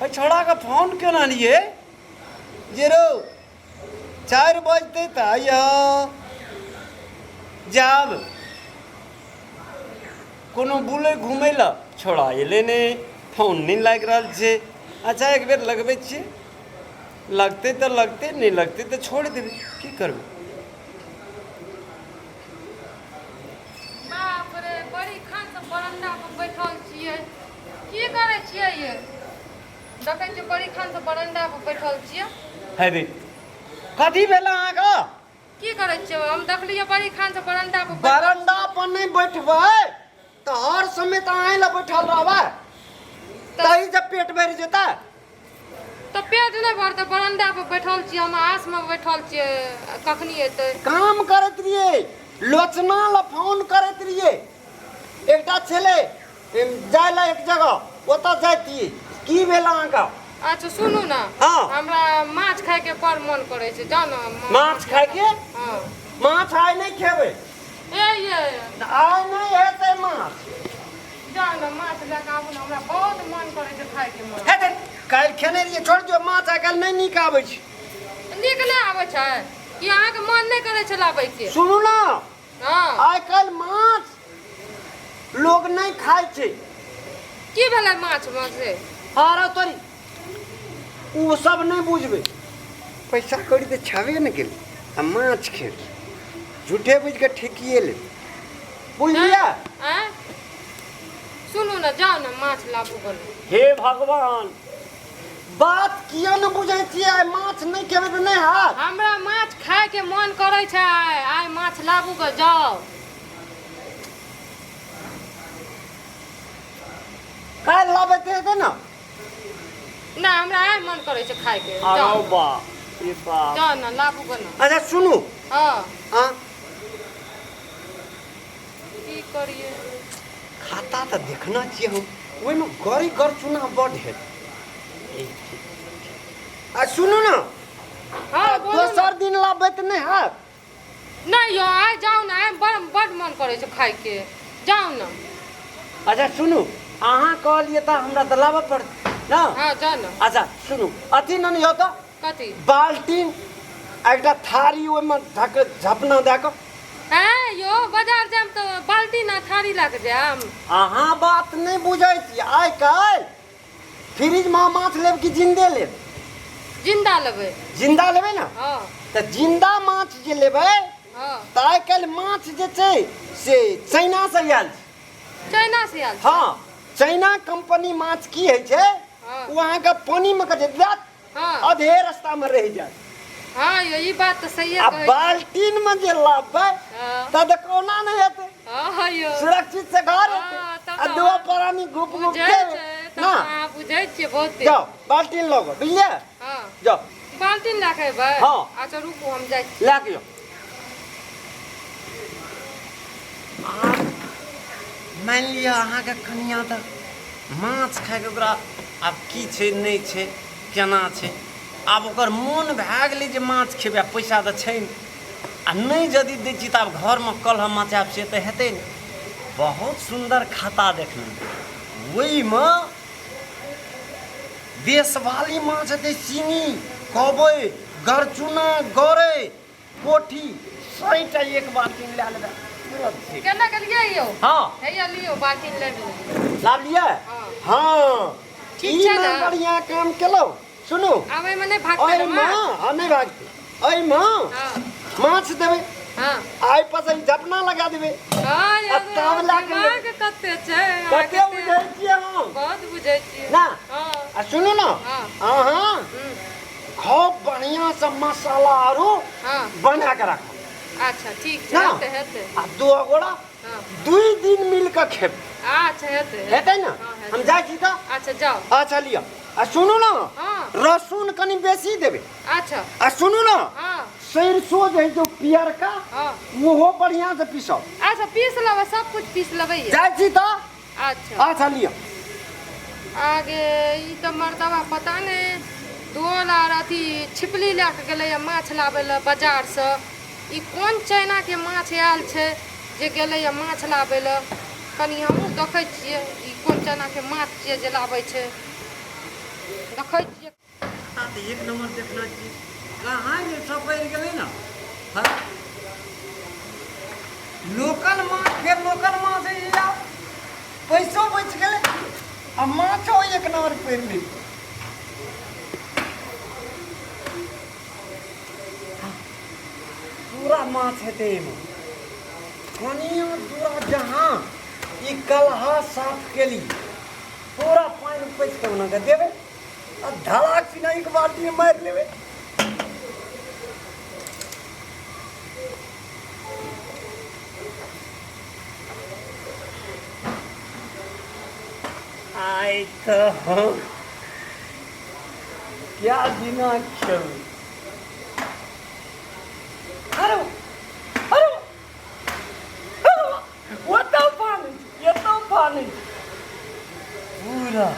छोड़ा का फोन क्यों ना लिए जेरो 4 बजते जाब कोनो बुले घूमे ला छोड़ा एले ने फोन नहीं लाग रहा छे। अच्छा एक बेर लगबे छे लगते तो लगते नहीं लगते तो छोड़ देबे की करबे। बाप रे बड़ी खान से बरंडा पर बैठल छियै की करे छियै ये देखे छियै बड़ी खान से बरंडा पर बैठल छियै। है रे कथी भेला अहाँ का की करे छियै हम देखलियै बड़ी खान से बरंडा पर बरंडा पर नहीं बैठबै तो हर समय तो अहीं ला बैठल रहबै तही जब पेट भर जेता तो पेट नहीं भरते बरंडा पर बैठल छियै हम आस में बैठल छियै कखनी एतै काम करत रहिए लोचना ला फोन करत रहिए एकटा छले जाय ला एक जगह ओता जाती की भेला अहाँ का। अच्छा सुनू ना हाँ। हमरा माछ खाय के बड़ मन करे छै जान माछ खाय के हां माछ आइ नहीं खेबै ये आइ नहीं हेतै माछ जान माछ लेके आबू ना हमरा बहुत मन करे छै खाय के मन हेतै काल्हि खेने रहिए छोड़ जो माछ आइ काल्हि नहीं नीक आबै छै। नीक नहीं आबै छै कि अहाँ के मन नहीं करे छै लाबै के। सुनू ना हां आइ काल्हि माछ लोग नहीं खाय छै की भेलै माछ में से हारा तोरी उ सब नहीं बुझबे पैसा कौड़ी तो छाबे न गेल आ माछ खेल झूठे बुझ के ठेकिए ले बुझ लिया। हैं सुनू ना जाओ ना माछ लाबू गलो। हे भगवान बात किया न बुझै छियै माछ नहीं खेबै तो नहीं हाथ हमरा माछ खाय के मन करे छै आइ माछ लाबू ग जाओ। काल्हि लाबै ते हेतै न ना हमरा आइ मन करे छै खाय के आओ जाओ बा ये बाप। जाओ ना लाबू ग ना। अच्छा सुनू हां हाँ की करिए खाता तो देखना चाहिए हम ओहि में गड़ी कर चुना बड़ है। आ सुनू ना हां बोलू ना। दोसर दिन लाबै तो नहीं हाथ नहीं यो आइ जाओ ना आइ बड़ मन करे छै खाय के जाओ ना। अच्छा सुनू अहाँ कहलिए तो हमरा तो लाबऽ पड़त ना। हां जाओ ना। अच्छा सुनू अथी नहीं होता कथी बाल्टीन एकटा थारी ओहि में ढक झपना दे के हैं यो बाजार जाम तो बाल्टी ना थारी लाग जाम। अहाँ बात नहीं बुझै छी आइ काल्हि फ्रिज में माछ लेब कि जिंदे लेब जिंदा लेबै जिंदा लेबै ना हां तो जिंदा माछ जे लेबै हां तो आइ काल्हि माछ जे छै से चाइना से आयल छै। चाइना से आयल छै। हाँ चाइना कंपनी माछ की है छै हाँ। वो अहाँ के पानी में कटे जात हाँ आधे रास्ता में रह जात हाँ यो ई बात तो सही आ है बाल्टीन में जे लाबै हाँ तब कोना नहीं हेतै हाँ यो सुरक्षित से घर हाँ, हेतै तब आ तो दुआ परानी गुप गुप बुझै के छै तब ना अहाँ बुझै छियै बहुते। जाओ बाल्टीन लोग बुझलिए हाँ जाओ बाल्टीन ला के अयबै। हाँ। अच्छा रुकू हम जाइ छी। ला के जाओ मान लिया अहाँ के कनिया तो माछ खाए के ओकरा आब की छै नहीं छै केना छै आब ओकर मोन भए गेलै जे माछ खेबै पैसा तऽ छै आ नहीं यदि दै छी तऽ आब घर में कलह मचायब से तऽ हेतै ने। बहुत सुंदर खाता देखलहुँ ओहि में देशवाली माछ हेतै सिंगी कबै गरचुना गरै पोठी सहीटा एक बाल्टीन लए लेबै तुरंत से। केना के लिए यो हाँ हैया लियो बाल्टीन ले लियो। लाभ लिया हाँ हाँ ठीक छै ना। बढ़िया काम केलहुँ सुनू आबै में नहीं भाग ओहि कर में हाँ नहीं भागतै ओहि में हाँ माछ देबै हाँ आइ पर झपना लगा देबै हाँ आ तब ला के दिमाग कते छै अहाँ कते कते- बुझै छियै हम बहुत बुझै छियै ना हाँ आ सुनू ना हाँ अहाँ खूब बढ़िया से मसाला आरो हाँ बना के राखो अच्छा ठीक छै ना। हेतै हेतै आ दो गोड़ा हाँ 2 दिन मिल के खेब अच्छा हेतै हेतै ना हाँ, हेतै। हम जाइ छी तऽ अच्छा जाओ अच्छा लिअ आ सुनू ना हाँ लहसुन कनि बेसी देबै अच्छा आ सुनू ना हाँ सरसों जे है जो पियरका हाँ ओहो बढ़िया से पीसब अच्छा पीस लेबै सब कुछ पीस लेबै ये। जाइ छी तऽ अच्छा अच्छा लिअ आगे ई तो मर्दवा पता नहीं दोल आर अथी छिपली लए के गेलै माछ लाबै लए बाजार से ई कोन चाइना के माछ आयल छै जे गेलै माछ लाबै लए कनी हमहूँ देखै छियै ई कोन चाइना के माछ छियै जे लाबै छै देखै छियै आ तो एक नंबर देखना चाहिए कहाँ ये सब पड़ गए ना हाँ? लोकल माछ फिर लोकल माछ है ये यार पैसों बच गए अब माछो एक नंबर पड़ ली पूरा माछ है तेम कनिया पूरा जहाँ ये कलहा साफ के लिए पूरा पानी पैस के बना कर देवे अब धड़ाक से नहीं एक बाल्टी में मार लेवे आई तो क्या दिमाग खेल अरे अरे वो तो पानी ये तो पानी पूरा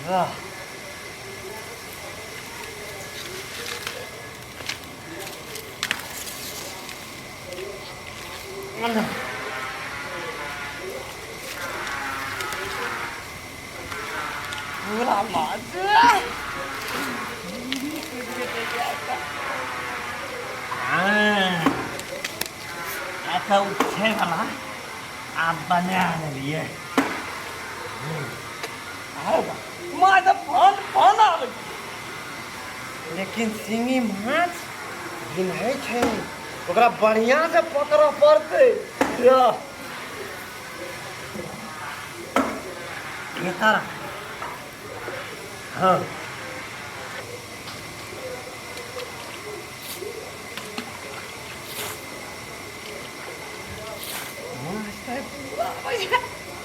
वाह पूरा माछ ऐसा उठे वाला आप बना लिए लेकिन सिंगी माछ गिनाई छै ओकरा बढ़िया से पकड़ पड़ते हाँ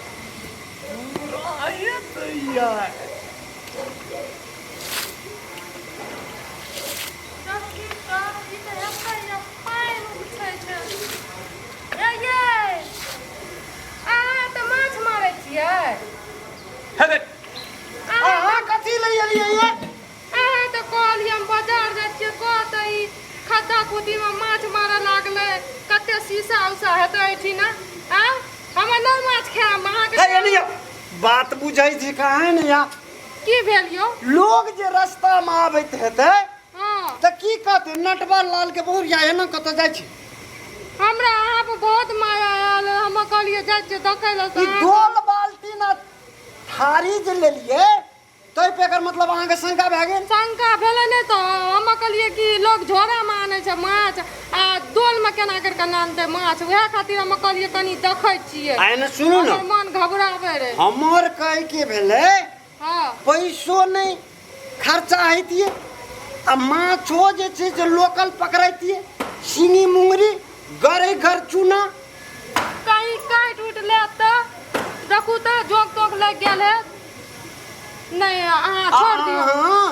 पूरा ये तो यार खद्दा खुदी में माछ मारे लागले कते शीशा उषा हेतै एठी ना आ हम नै माछ खाएम अहाँ के है नहीं बात बुझाई छै काहे ने या की भेल यो लोग जे रास्ता में आबैत हेतै हां त की कहते नटवर लाल के बहुरिया है ना कत जाय छै हमरा अहाँ पे बहुत माया आयल हम कहलिए जाय छै देखै ल ई दोल बाल्टी ना थारी जे लेलिए तै पे एकर मतलब अहाँ के शंका भए गेल शंका भेलै नै त हम कहलिए कि लोग झोरा में आनै छै माछ आ दोल में केना कर के नानतै माछ वएह खातिर हम कहलिए कनी देखै छियै आइ न सुनू न मन घबराबै रे हमर कह के भेलै हां पैसो नहीं खर्चा हेतिए आ माछो जे छै जे लोकल पकड़ैतिए सिंगी मुंगरी गरे घर चूना कहीं काट उठ ले त देखू त जोक तोक लग गेल है नहीं अहाँ छोड़ दियो हां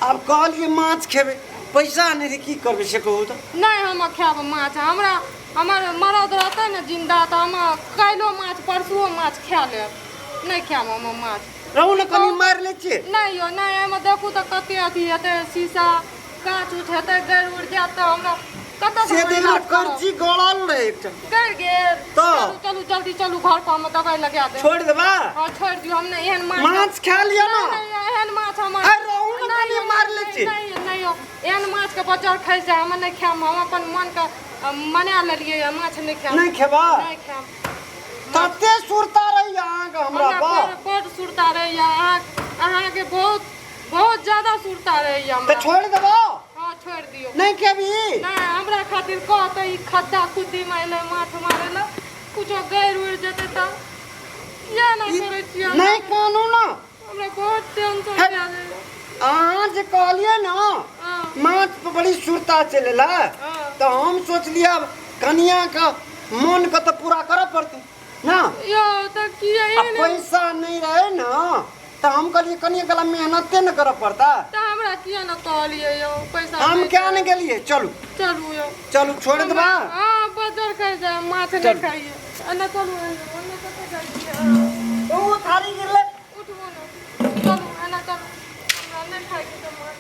अब कहलिए माछ खेबे पैसा नहीं रे की करबे से कहू त नहीं हम खाब माछ हमरा हमर मरद रहते न जिंदा त हम काल्हो माछ परसुओ माछ खा लेब नहीं खाब हम माछ रहू न कनी मार ले छिए नहीं यो नहीं एमे देखू त कते अथी हेतै शीशा कांच उठ हेतै गड़ उड़ जात त हमरा कत से दिन करची गड़ल रहे एकटा गड़ गेल तो चलू जल्दी चलू घर पर हम दवाई लगा दे छोड़ देबा हां छोड़ दियो हम नहीं एहन माछ खा लिया ना एहन माछ हम अरे रहू न कनी मार ले छी नहीं हो एहन माछ के बजार खाइ जा हम नहीं खाम हम अपन मन के मना लेलिए माछ नहीं खाम नहीं खेबा नहीं खाम तते सुरता रही अहाँ के हमरा बा बड़ सुरता रही अहाँ के बहुत बहुत ज्यादा सुरता रही हमरा त छोड़ देबो हां छोड़ दियो नहीं खेबी नहीं हमरा खातिर कहते ई खद्दा खुदी में ले माछ मारे ल कुछो गैर उड़ जते त या नहीं करे छियै नहीं कानू ना हमरा बहुत टेंशन आ जाए अहाँ जे कहलिए ना माछ पे बड़ी सुरता चलेला तो हम सोच लिया कनिया का मन का तो पूरा करे पड़ते ना यो त किए अब पैसा नहीं रहे ना तो हम कहलिए कनिया गला मेहनते न करे पड़ता त हमरा किए न कहलिए यो पैसा हम क्या न गेलिए चलू चलू यो चलू छोड़ देबा हां बाजार खाइ जा माछ नहीं खाइए अन्ना चलू अन्ना कत जाई छियै ओ थारी गिरले उठबो न चलू अन्ना चलू हमरा नहीं खाइ के त माछ